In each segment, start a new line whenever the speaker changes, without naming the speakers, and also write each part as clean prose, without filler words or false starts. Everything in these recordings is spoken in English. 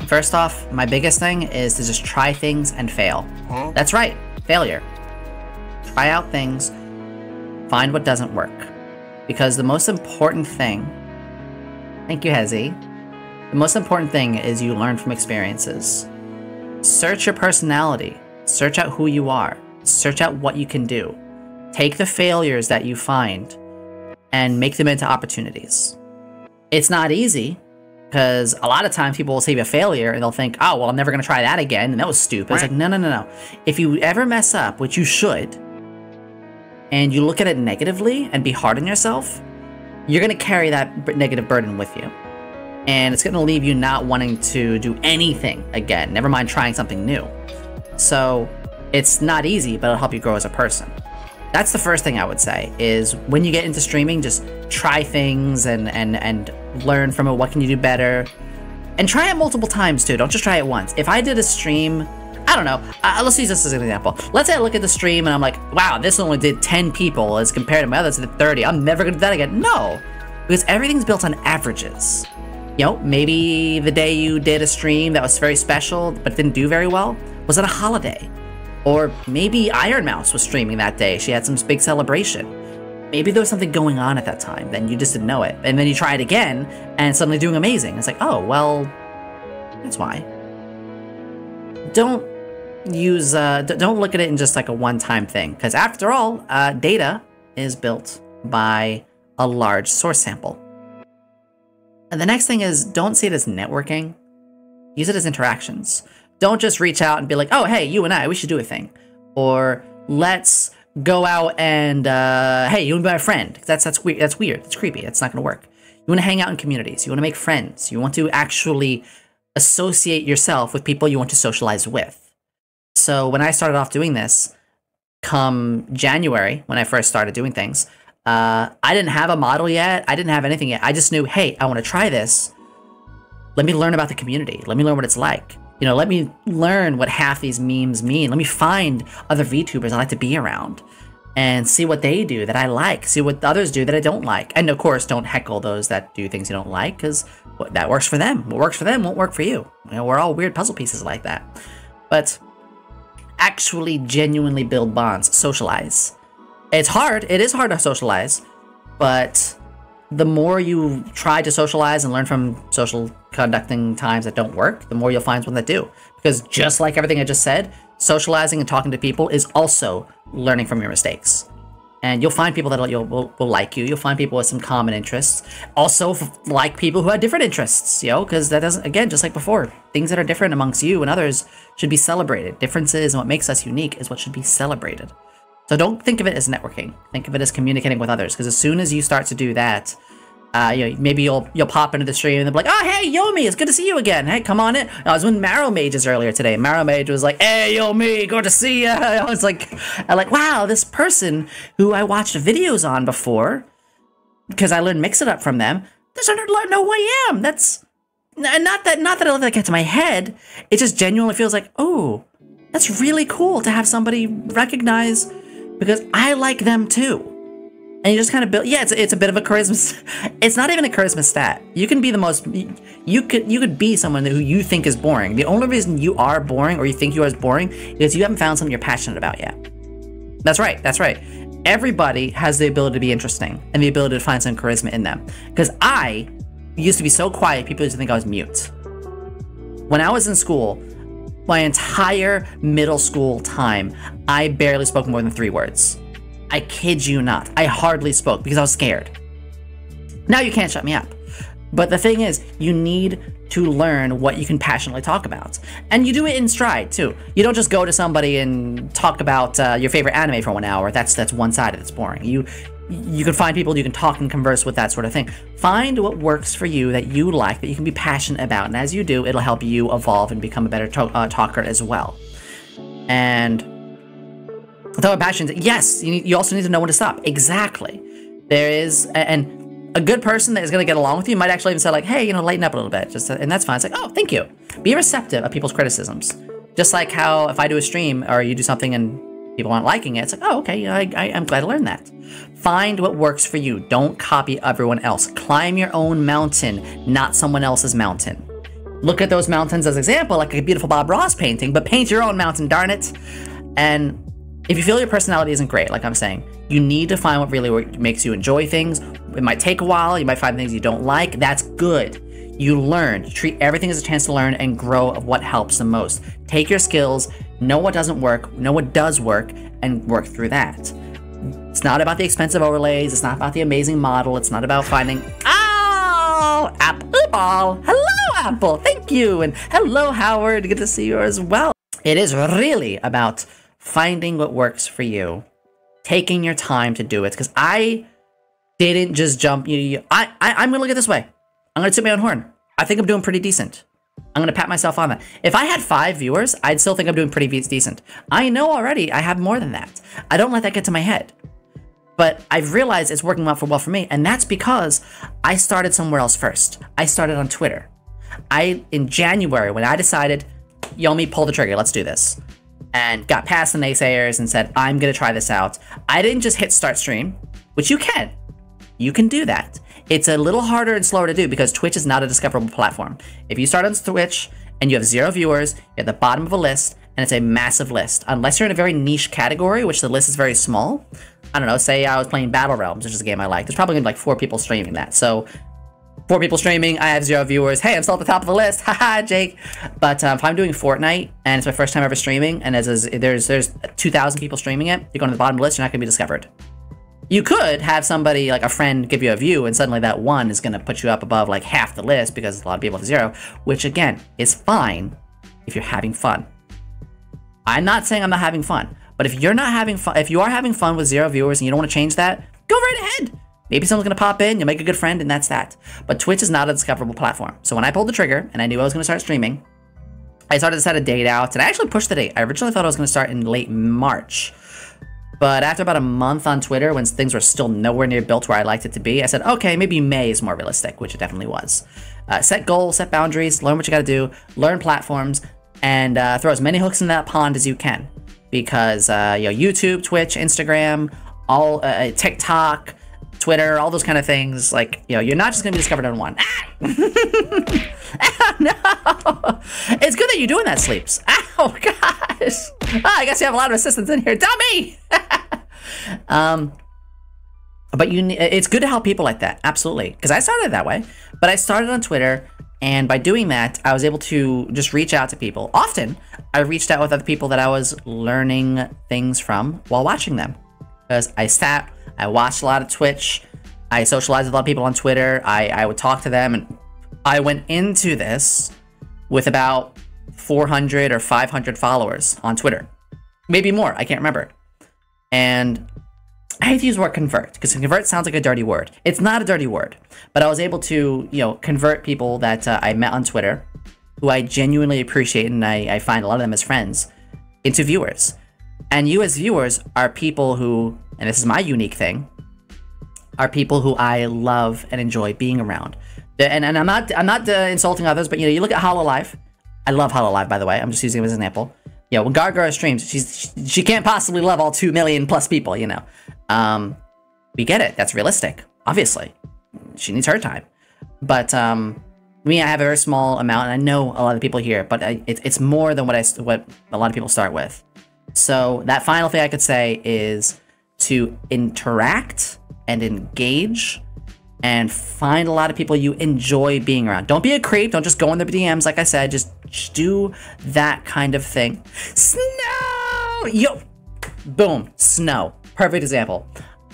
First off, my biggest thing is to just try things and fail. That's right, failure. Try out things, find what doesn't work. Because the most important thing, thank you, Hezi, the most important thing is you learn from experiences. Search your personality, search out who you are, search out what you can do. Take the failures that you find and make them into opportunities. It's not easy, because a lot of times people will see a failure and they'll think, oh, well, I'm never going to try that again, and that was stupid. It's like, no. If you ever mess up, which you should, and you look at it negatively and be hard on yourself, you're going to carry that negative burden with you. And it's going to leave you not wanting to do anything again, never mind trying something new. So it's not easy, but it'll help you grow as a person. That's the first thing I would say, is when you get into streaming, just try things and learn from it. What can you do better? And try it multiple times too. Don't just try it once. If I did a stream, I don't know, let's use this as an example. Let's say I look at the stream and I'm like, wow, this only did 10 people as compared to my others that did 30. I'm never gonna do that again. No, because everything's built on averages. You know, maybe the day you did a stream that was very special but didn't do very well was at a holiday. Or maybe Iron Mouse was streaming that day. She had some big celebration. Maybe there was something going on at that time, then you just didn't know it. And then you try it again, and suddenly doing amazing. It's like, oh, well, that's why. Don't look at it in just like a one-time thing. Because after all, data is built by a large source sample. And the next thing is, don't see it as networking. Use it as interactions. Don't just reach out and be like, oh, hey, you and I, we should do a thing. Or let's go out and, hey, you want to be my friend. That's weird. That's weird. That's creepy. That's not going to work. You want to hang out in communities. You want to make friends. You want to actually associate yourself with people you want to socialize with. So when I started off doing this, come January, when I first started doing things, I didn't have a model yet. I didn't have anything yet. I just knew, hey, I want to try this. Let me learn about the community. Let me learn what it's like. You know, let me learn what half these memes mean. Let me find other VTubers I like to be around and see what they do that I like. See what others do that I don't like. And of course, don't heckle those that do things you don't like, because that works for them. What works for them won't work for you. You know, we're all weird puzzle pieces like that. But actually genuinely build bonds, socialize. It's hard. It is hard to socialize, but the more you try to socialize and learn from social conducting times that don't work, the more you'll find one that do. Because just like everything I just said, socializing and talking to people is also learning from your mistakes. And you'll find people that will like you. You'll find people with some common interests. Also like people who have different interests, you know, because that doesn't, again, just like before, things that are different amongst you and others should be celebrated. Differences and what makes us unique is what should be celebrated. So don't think of it as networking. Think of it as communicating with others. Because as soon as you start to do that, you know, maybe you'll pop into the stream and they'll be like, oh, hey, Yomi, it's good to see you again. Hey, come on in. I was with Marrow Mages earlier today. Marrow Mage was like, hey, Yomi, good to see you. I was like, wow, this person who I watched videos on before, because I learned Mix It Up from them, doesn't know who I am. That's not that I let that get to my head. It just genuinely feels like, oh, that's really cool to have somebody recognize, because I like them too. And you just kind of build, yeah, it's a bit of a charisma. It's not even a charisma stat. You can be the most, you could be someone who you think is boring. The only reason you are boring, or you think you are boring, is you haven't found something you're passionate about yet. That's right, that's right. Everybody has the ability to be interesting and the ability to find some charisma in them. Because I used to be so quiet, people used to think I was mute. When I was in school, my entire middle school time, I barely spoke more than 3 words. I kid you not. I hardly spoke because I was scared. Now you can't shut me up. But the thing is, you need to learn what you can passionately talk about. And you do it in stride, too. You don't just go to somebody and talk about your favorite anime for 1 hour. That's one-sided. It's boring. You can find people you can talk and converse with, that sort of thing. Find what works for you that you like, that you can be passionate about. And as you do, it'll help you evolve and become a better talker as well. And without passion, yes, you also need to know when to stop. Exactly. There is, and a good person that is going to get along with you might actually even say like, hey, you know, lighten up a little bit. And that's fine. It's like, oh, thank you. Be receptive of people's criticisms. Just like how if I do a stream or you do something and people aren't liking it, it's like, oh, okay, I'm glad to learn that. Find what works for you. Don't copy everyone else. Climb your own mountain, not someone else's mountain. Look at those mountains as an example, like a beautiful Bob Ross painting, but paint your own mountain, darn it. And if you feel your personality isn't great, like I'm saying, you need to find what really makes you enjoy things. It might take a while. You might find things you don't like. That's good. You learn. Treat everything as a chance to learn and grow of what helps the most. Take your skills, know what doesn't work, know what does work, and work through that. It's not about the expensive overlays. It's not about the amazing model. It's not about finding... Oh! Apple ball! Hello, Apple! Thank you! And hello, Howard! Good to see you as well. It is really about finding what works for you. Taking your time to do it. Because I didn't just jump... I'm going to look at it this way. I'm going to toot my own horn. I think I'm doing pretty decent. I'm going to pat myself on that. If I had 5 viewers, I'd still think I'm doing pretty decent. I know already I have more than that. I don't let that get to my head. But I've realized it's working well for me, and that's because I started somewhere else first. I started on Twitter. In January, when I decided, Yomi, pull the trigger, let's do this, and got past the naysayers and said, I'm going to try this out. I didn't just hit start stream, which you can. You can do that. It's a little harder and slower to do because Twitch is not a discoverable platform. If you start on Twitch and you have 0 viewers, you're at the bottom of a list, and it's a massive list. Unless you're in a very niche category, which the list is very small. I don't know, say I was playing Battle Realms, which is a game I like. There's probably gonna be like 4 people streaming that. So 4 people streaming, I have 0 viewers. Hey, I'm still at the top of the list. Haha, Jake. But if I'm doing Fortnite and it's my first time ever streaming, and there's 2,000 people streaming it, you're going to the bottom of the list, you're not gonna be discovered. You could have somebody, like a friend, give you a view, and suddenly that one is gonna put you up above like half the list because a lot of people have 0, which again, is fine if you're having fun. I'm not saying I'm not having fun, but if you're not having fun, if you are having fun with 0 viewers and you don't want to change that, go right ahead. Maybe someone's gonna pop in, you'll make a good friend, and that's that. But Twitch is not a discoverable platform. So when I pulled the trigger and I knew I was gonna start streaming, I started to set a date out, and I actually pushed the date. I originally thought I was gonna start in late March. But after about a month on Twitter, when things were still nowhere near built where I liked it to be, I said, okay, maybe May is more realistic, which it definitely was. Set goals, set boundaries, learn what you gotta do, learn platforms, and throw as many hooks in that pond as you can. Because YouTube, Twitch, Instagram, all TikTok, Twitter, all those kind of things, like, you're not just gonna be discovered on one. No! It's good that you're doing that, Sleeps. Oh, gosh! I guess you have a lot of assistants in here. Dummy! But it's good to help people like that, absolutely. Because I started that way. But I started on Twitter, and by doing that, I was able to just reach out to people. Often, I reached out with other people that I was learning things from while watching them. Because I watched a lot of Twitch, I socialized with a lot of people on Twitter, I would talk to them, and I went into this with about 400 or 500 followers on Twitter. Maybe more, I can't remember. And I hate to use the word convert, because convert sounds like a dirty word. It's not a dirty word, but I was able to, convert people that I met on Twitter, who I genuinely appreciate, and I find a lot of them as friends, into viewers. And you as viewers are people who, and this is my unique thing, are people who I love and enjoy being around. And I'm not insulting others, but you look at HoloLive. I love HoloLive, by the way. I'm just using it as an example. When Gargara streams, she can't possibly love all 2 million plus people. We get it. That's realistic. Obviously, she needs her time. But me, I have a very small amount, and I know a lot of people here, but it's more than what a lot of people start with. So that final thing I could say is to interact and engage and find a lot of people you enjoy being around. Don't be a creep. Don't just go in the DMs, like I said. Just do that kind of thing. Snow! Yo! Boom. Snow. Perfect example.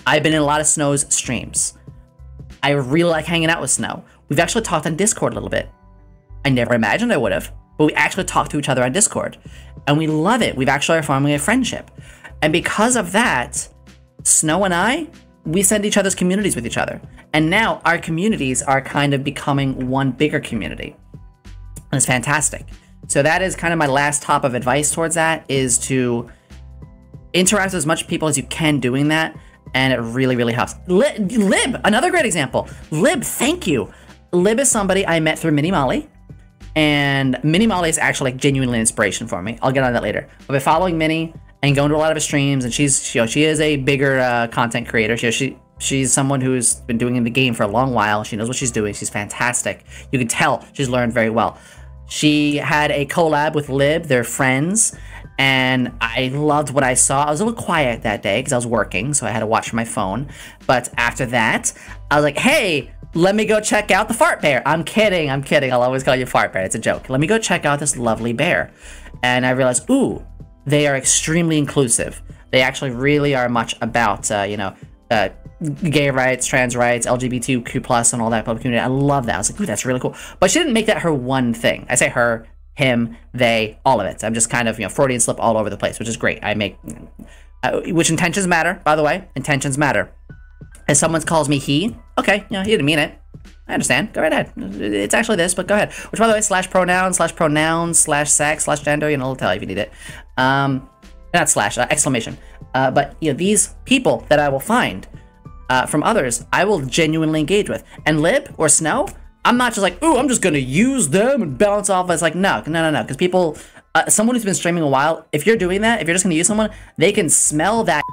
I've been in a lot of Snow's streams. I really like hanging out with Snow. We've actually talked on Discord a little bit. I never imagined I would have, but we actually talk to each other on Discord. And we love it. We've actually are forming a friendship. And because of that, Snow and I, we send each other's communities with each other. And now our communities are kind of becoming one bigger community. And it's fantastic. So that is kind of my last top of advice towards that, is to interact with as much people as you can doing that. And it really, really helps. Lib, another great example. Lib, thank you. Lib is somebody I met through Mini Molly. And Mini Molly is actually like genuinely an inspiration for me. I'll get on that later. But by following Mini and going to a lot of her streams, and she is a bigger content creator. She's someone who's been doing in the game for a long while. She knows what she's doing. She's fantastic. You can tell she's learned very well. She had a collab with Lib, they're friends, and I loved what I saw. I was a little quiet that day because I was working, so I had to watch my phone. But after that, I was like, hey, let me go check out the fart bear. I'm kidding. I'll always call you fart bear. It's a joke. Let me go check out this lovely bear. And I realized, ooh, they are extremely inclusive. They actually really are much about, gay rights, trans rights, LGBTQ+, and all that public community. I love that. I was like, ooh, that's really cool. But she didn't make that her one thing. I say her, him, they, all of it. I'm just kind of, Freudian slip all over the place, which is great. I make, which intentions matter, by the way. Intentions matter. If someone calls me he, okay, he didn't mean it. I understand. Go right ahead. It's actually this, but go ahead. Which, by the way, /pronouns, /sex, /gender, it'll tell you if you need it. Not slash, exclamation. But, these people that I will find from others, I will genuinely engage with. And Lib or Snow, I'm not just like, ooh, I'm just gonna use them and bounce off. It's like, no. Because people, someone who's been streaming a while, if you're doing that, if you're just gonna use someone, they can smell that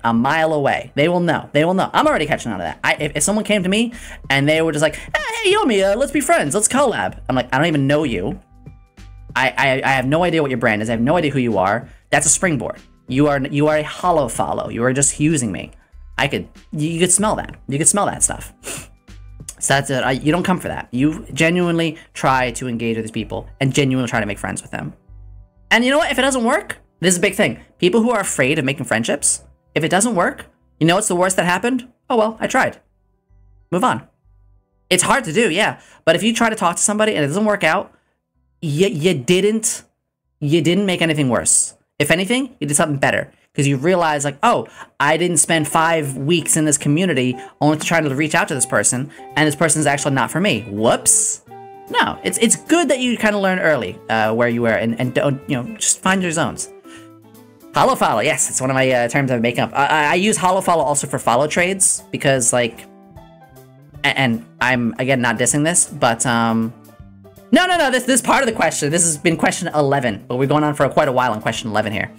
a mile away. They will know. I'm already catching on to that. If someone came to me and they were just like, hey, Yomi, let's be friends, let's collab. I'm like, I don't even know you. I have no idea what your brand is. I have no idea who you are. That's a springboard. You are a hollow follow. You are just using me. You could smell that. You could smell that stuff. So that's it. You don't come for that. You genuinely try to engage with these people and genuinely try to make friends with them. And you know what? If it doesn't work, this is a big thing. People who are afraid of making friendships, if it doesn't work, you know what's the worst that happened? Oh well, I tried. Move on. It's hard to do, yeah. But if you try to talk to somebody and it doesn't work out, you didn't make anything worse. If anything, you did something better. Because you realize, like, oh, I didn't spend 5 weeks in this community only to try to reach out to this person, and this person is actually not for me. Whoops. No, it's good that you kind of learn early where you were and don't, just find your zones. Hollow follow, yes, it's one of my terms I make up. I use hollow follow also for follow trades because, like, and I'm again not dissing this, but no, this is part of the question. This has been question 11, but we're going on for quite a while on question 11 here.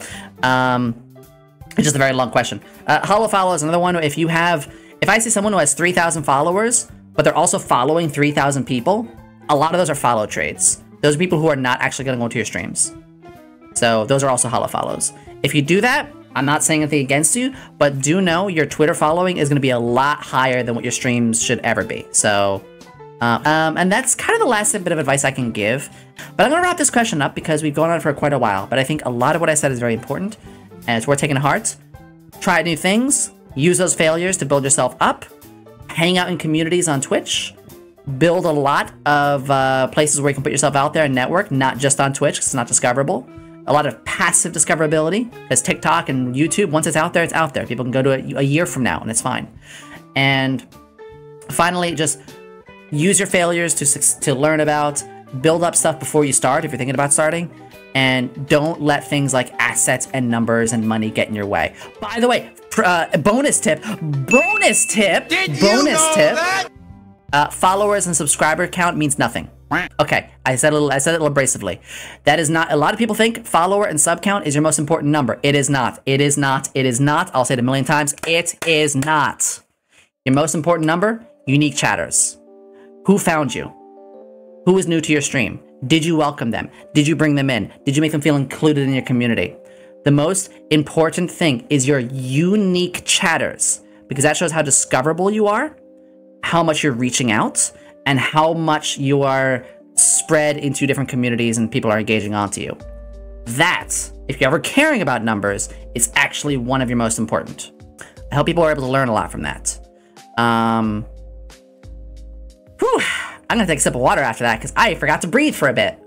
It's just a very long question. Hollow follow is another one. If I see someone who has 3,000 followers, but they're also following 3,000 people, a lot of those are follow trades. Those are people who are not actually going to go to your streams. So those are also hollow follows. If you do that, I'm not saying anything against you, but do know your Twitter following is going to be a lot higher than what your streams should ever be. So, and that's kind of the last bit of advice I can give. But I'm going to wrap this question up because we've gone on for quite a while. But I think a lot of what I said is very important, and it's worth taking to heart. Try new things. Use those failures to build yourself up. Hang out in communities on Twitch. Build a lot of places where you can put yourself out there and network, not just on Twitch because it's not discoverable. A lot of passive discoverability, because TikTok and YouTube, once it's out there, it's out there. People can go to it a year from now, and it's fine. And finally, just use your failures to learn about, build up stuff before you start, if you're thinking about starting, and don't let things like assets and numbers and money get in your way. By the way, bonus tip, followers and subscriber count means nothing. Okay, I said it a little abrasively. That is not, a lot of people think follower and sub count is your most important number. It is not. It is not. It is not. I'll say it a million times. It is not. Your most important number, unique chatters. Who found you? Who is new to your stream? Did you welcome them? Did you bring them in? Did you make them feel included in your community? The most important thing is your unique chatters, because that shows how discoverable you are, how much you're reaching out, and how much you are spread into different communities and people are engaging onto you. That, if you're ever caring about numbers, is actually one of your most important. I hope people are able to learn a lot from that. I'm gonna take a sip of water after that because I forgot to breathe for a bit.